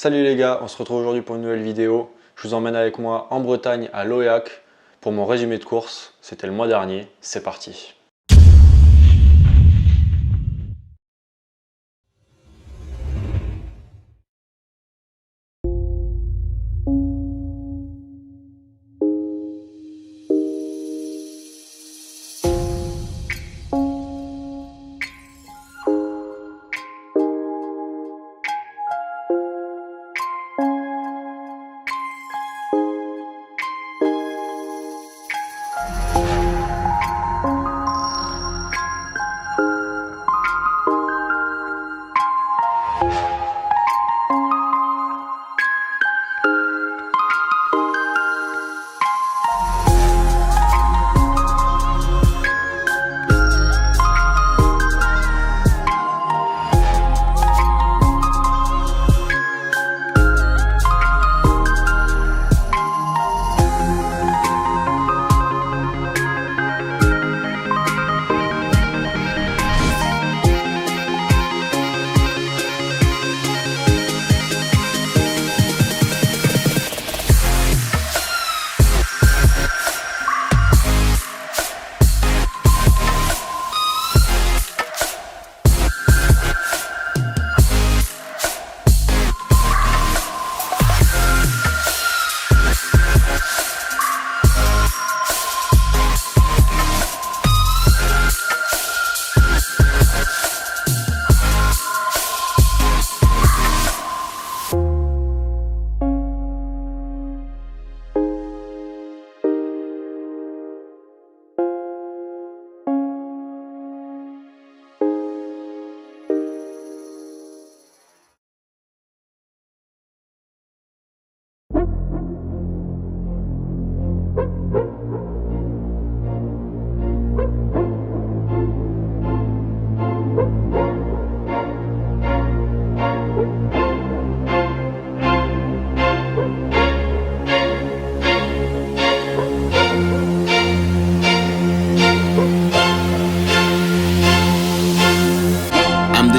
Salut les gars, on se retrouve aujourd'hui pour une nouvelle vidéo. Je vous emmène avec moi en Bretagne à Loyac pour mon résumé de course. C'était le mois dernier, c'est parti.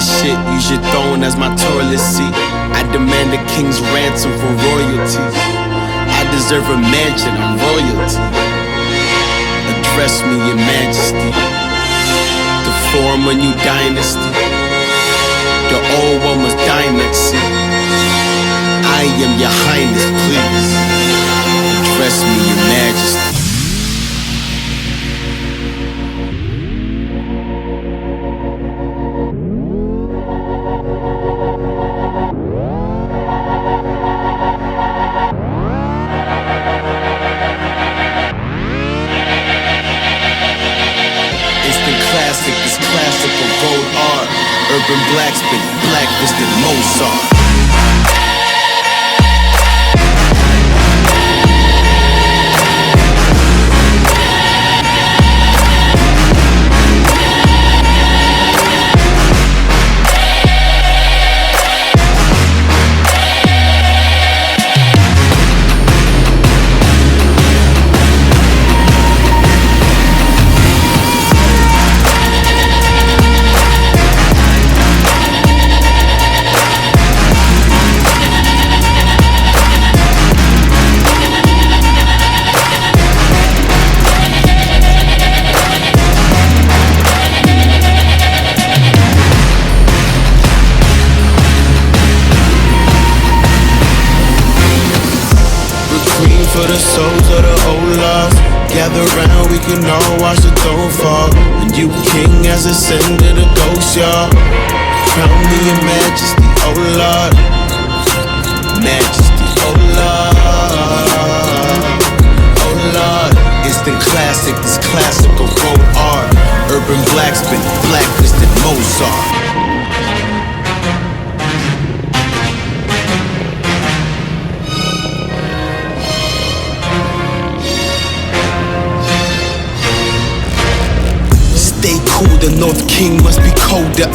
Shit, use your throne as my toilet seat. I demand a king's ransom for royalties. I deserve a mansion, I'm royalty. Address me, your majesty. To form a new dynasty. The old one was dynasty. I am your highness, please. Address me, your majesty. This classical gold art, urban blacksmith, blacklisted Mozart. For the souls of the old lost, gather round, we can all watch the throne fall. And you king has ascended a ghost, y'all. Crown me your majesty, oh Lord. Majesty, oh Lord. Oh Lord, instant classic, this classical gold art. Urban blacksmith, blacklisted Mozart. The North King must be colder.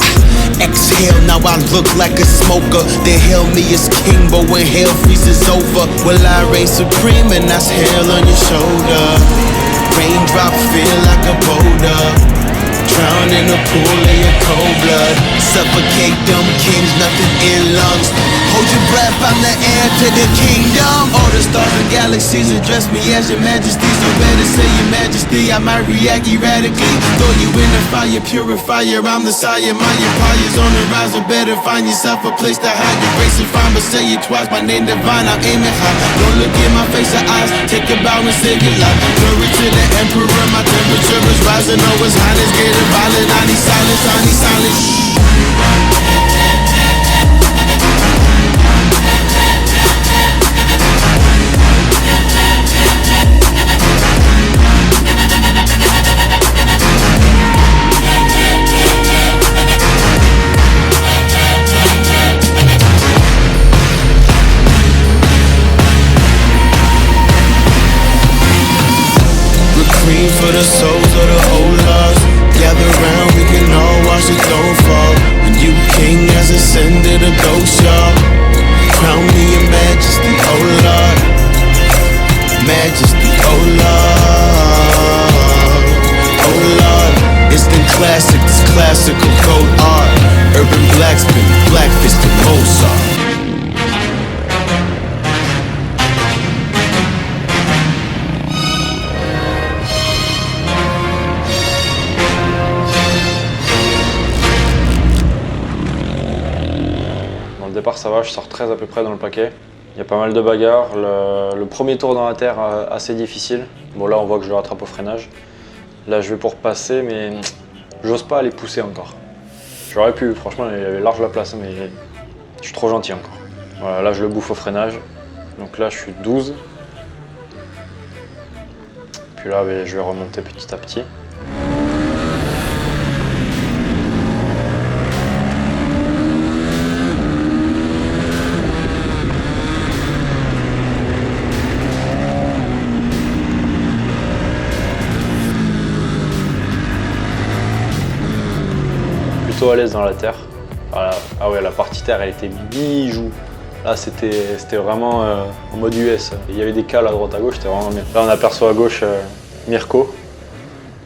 Exhale, now I look like a smoker. They hail me as king, but when hell freezes over, well, I reign supreme, and that's hell on your shoulder. Raindrop feel like a boulder. Drown in a pool of your cold blood. Suffocate them kings, nothing in lungs. Hold your breath, I I'm the heir to the kingdom. All the stars and galaxies address me as your majesty. So better say your majesty, I might react erratically. Throw you in the fire, purifier, I'm the sire. My empire's on the rise, so better find yourself a place to hide. Your grace is fine, but say it twice, my name divine, I'm aiming high. Don't look in my face or eyes, take a bow and say goodbye. Glory to the emperor, my temperature is rising. Oh, his highness getting violent, I need silence, I need silence. For the souls of the old lost, gather round, we can all watch the throne fall. The new king has ascended, a ghost, y'all. Crown me in majesty, oh Lord. Majesty, oh Lord. Oh Lord, instant classic, this classical gold art. Urban blacksmith, blackfist and Mozart. Au départ ça va, je sors 13 à peu près dans le paquet. Il y a pas mal de bagarres. Le premier tour dans la terre assez difficile. Bon là on voit que je le rattrape au freinage. Là je vais pour passer mais j'ose pas aller pousser encore. J'aurais pu, franchement il y avait large la place mais je suis trop gentil encore. Voilà, là je le bouffe au freinage. Donc là je suis 12. Puis là je vais remonter petit à petit. Plutôt à l'aise dans la terre. Voilà. Ah ouais, la partie terre elle était bijou. Là c'était vraiment en mode US. Il y avait des cales à droite à gauche, c'était vraiment bien. Là on aperçoit à gauche Mirko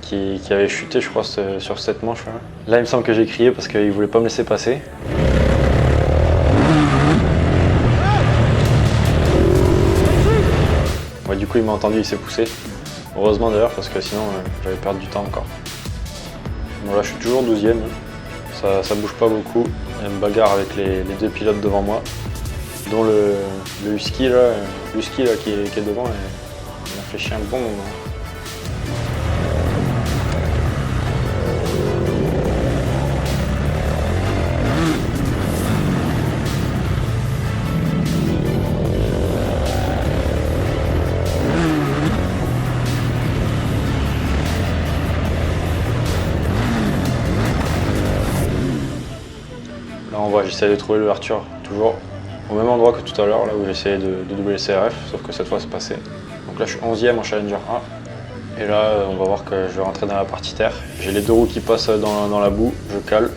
qui avait chuté je crois sur cette manche. Là il me semble que j'ai crié parce qu'il voulait pas me laisser passer. Ouais, du coup il m'a entendu, il s'est poussé. Heureusement d'ailleurs parce que sinon j'avais perdu du temps encore. Bon là je suis toujours 12e. Ça bouge pas beaucoup. Il y a une bagarre avec les deux pilotes devant moi, dont le Husky là, qui est devant. Il a fait chier un bon moment. Là on voit, j'essaie de trouver l'ouverture, toujours au même endroit que tout à l'heure, là où j'essayais de doubler le CRF, sauf que cette fois c'est passé. Donc là je suis 11e en Challenger 1. Et là on va voir que je vais rentrer dans la partie terre. J'ai les deux roues qui passent dans la boue, je cale.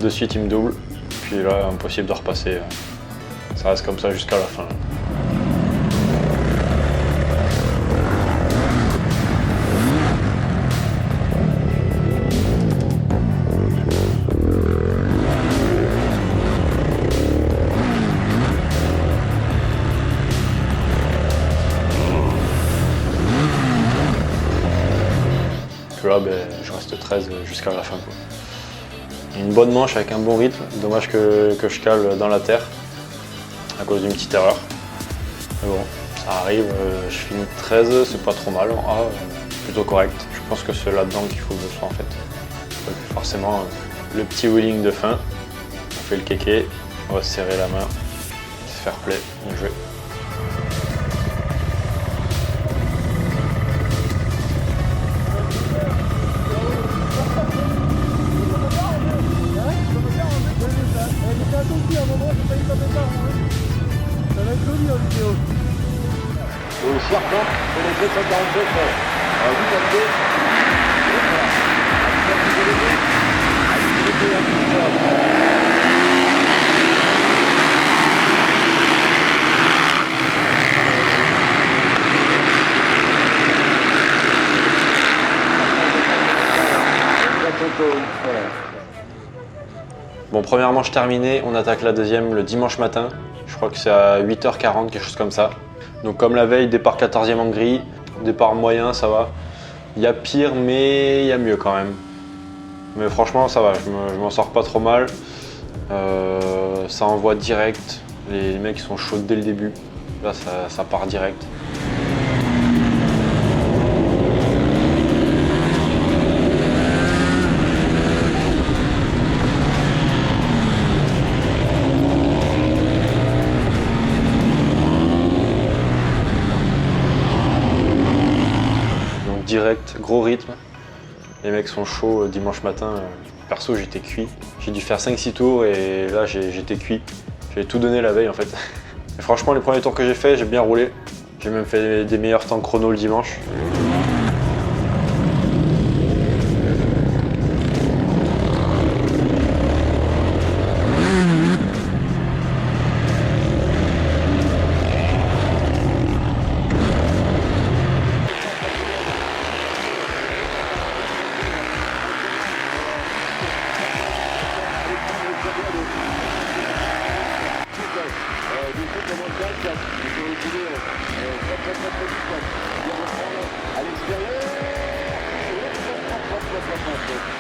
De suite il me double, puis là impossible de repasser. Ça reste comme ça jusqu'à la fin. Là, je reste 13 jusqu'à la fin. Une bonne manche avec un bon rythme. Dommage que je cale dans la terre à cause d'une petite erreur. Mais bon, ça arrive. Je finis 13, c'est pas trop mal. Plutôt correct. Je pense que c'est là-dedans qu'il faut que je sois en fait. Donc, forcément, le petit wheeling de fin. On fait le kéké, on va se serrer la main. C'est fair play, bien joué. Au charbon pour les 242 faits. En 8 Bon, première manche terminée, on attaque la deuxième le dimanche matin. Je crois que c'est à 8h40, quelque chose comme ça. Donc comme la veille, départ 14e en grille, départ moyen, ça va. Il y a pire, mais il y a mieux quand même. Mais franchement, ça va, je m'en sors pas trop mal. Ça envoie direct, les mecs ils sont chauds dès le début. Là, ça part direct. Direct, gros rythme. Les mecs sont chauds dimanche matin. Perso, j'étais cuit. J'ai dû faire 5-6 tours et là, j'étais cuit. J'avais tout donné la veille en fait. Et franchement, les premiers tours que j'ai fait, j'ai bien roulé. J'ai même fait des meilleurs temps chrono le dimanche.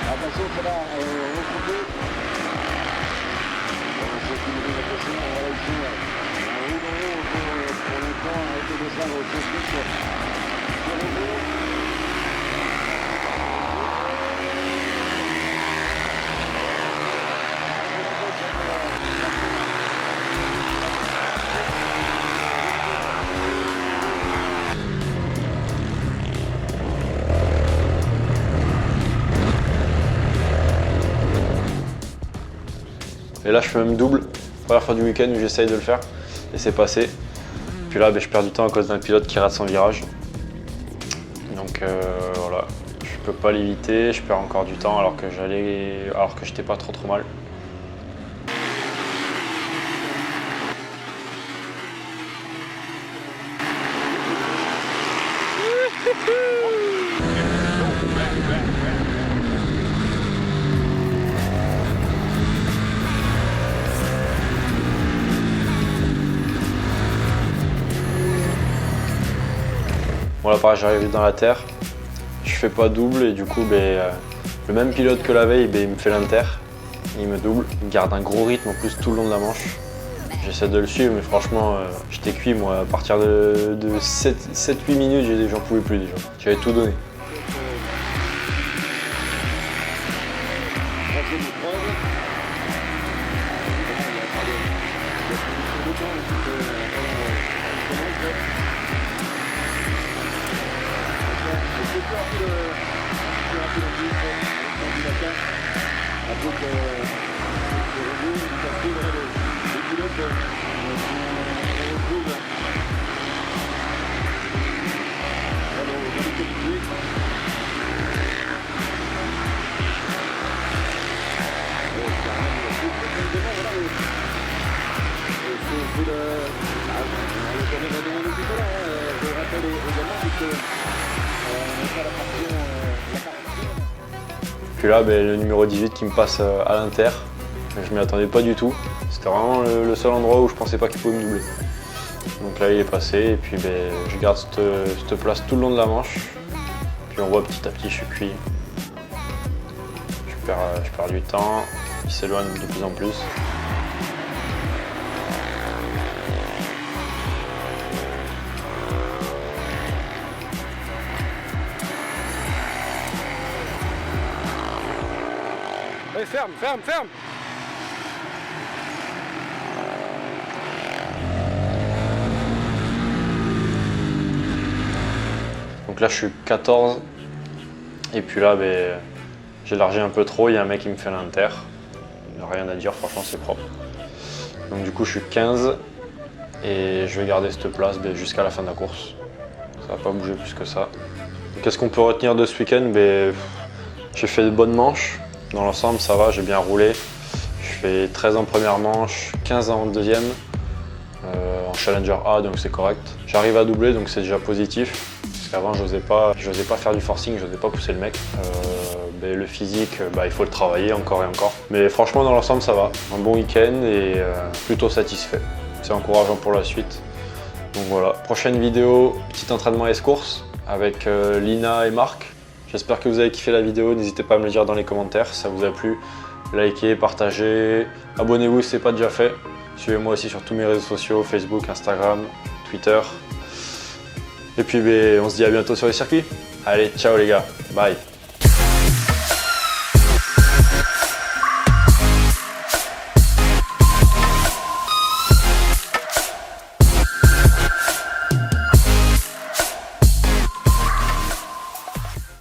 Attention, ça va recouper. Ceux qui nous disent attention, on va réussir un haut dans l'eau pour l'instant, avec le dessin au technique sur le dos. Et là, je fais même double. Première fois du week-end où j'essaye de le faire. Et c'est passé. Puis là, je perds du temps à cause d'un pilote qui rate son virage. Donc voilà, je peux pas l'éviter. Je perds encore du temps alors que j'étais pas trop mal. Bon là pareil, j'arrive dans la terre, je fais pas double et du coup le même pilote que la veille, il me fait l'inter, il me double, il garde un gros rythme en plus tout le long de la manche. J'essaie de le suivre mais franchement j'étais cuit moi, à partir de 7-8 minutes j'en pouvais plus déjà, j'avais tout donné. Puis là, le numéro 18 qui me passe à l'inter, je m'y attendais pas du tout. C'était vraiment le seul endroit où je pensais pas qu'il pouvait me doubler. Donc là, il est passé et puis je garde cette place tout le long de la manche. Puis on voit petit à petit, je suis cuit. Je perds du temps, il s'éloigne de plus en plus. Allez, ferme. Donc là je suis 14 et puis là j'ai largé un peu trop, il y a un mec qui me fait l'inter. Il n'y a rien à dire, franchement c'est propre. Donc du coup je suis 15 et je vais garder cette place jusqu'à la fin de la course. Ça va pas bouger plus que ça. Qu'est-ce qu'on peut retenir de ce week-end? J'ai fait de bonnes manches. Dans l'ensemble ça va, j'ai bien roulé. Je fais 13 en première manche, 15 en deuxième. En Challenger A, donc c'est correct. J'arrive à doubler, donc c'est déjà positif. Parce qu'avant, je n'osais pas faire du forcing, je n'osais pas pousser le mec. le physique, il faut le travailler encore et encore. Mais franchement, dans l'ensemble, ça va. Un bon week-end et plutôt satisfait. C'est encourageant pour la suite. Donc voilà, prochaine vidéo, petit entraînement S-course avec Lina et Marc. J'espère que vous avez kiffé la vidéo, n'hésitez pas à me le dire dans les commentaires si ça vous a plu. Likez, partagez, abonnez-vous si ce n'est pas déjà fait. Suivez-moi aussi sur tous mes réseaux sociaux, Facebook, Instagram, Twitter. Et puis on se dit à bientôt sur les circuits. Allez, ciao les gars, bye.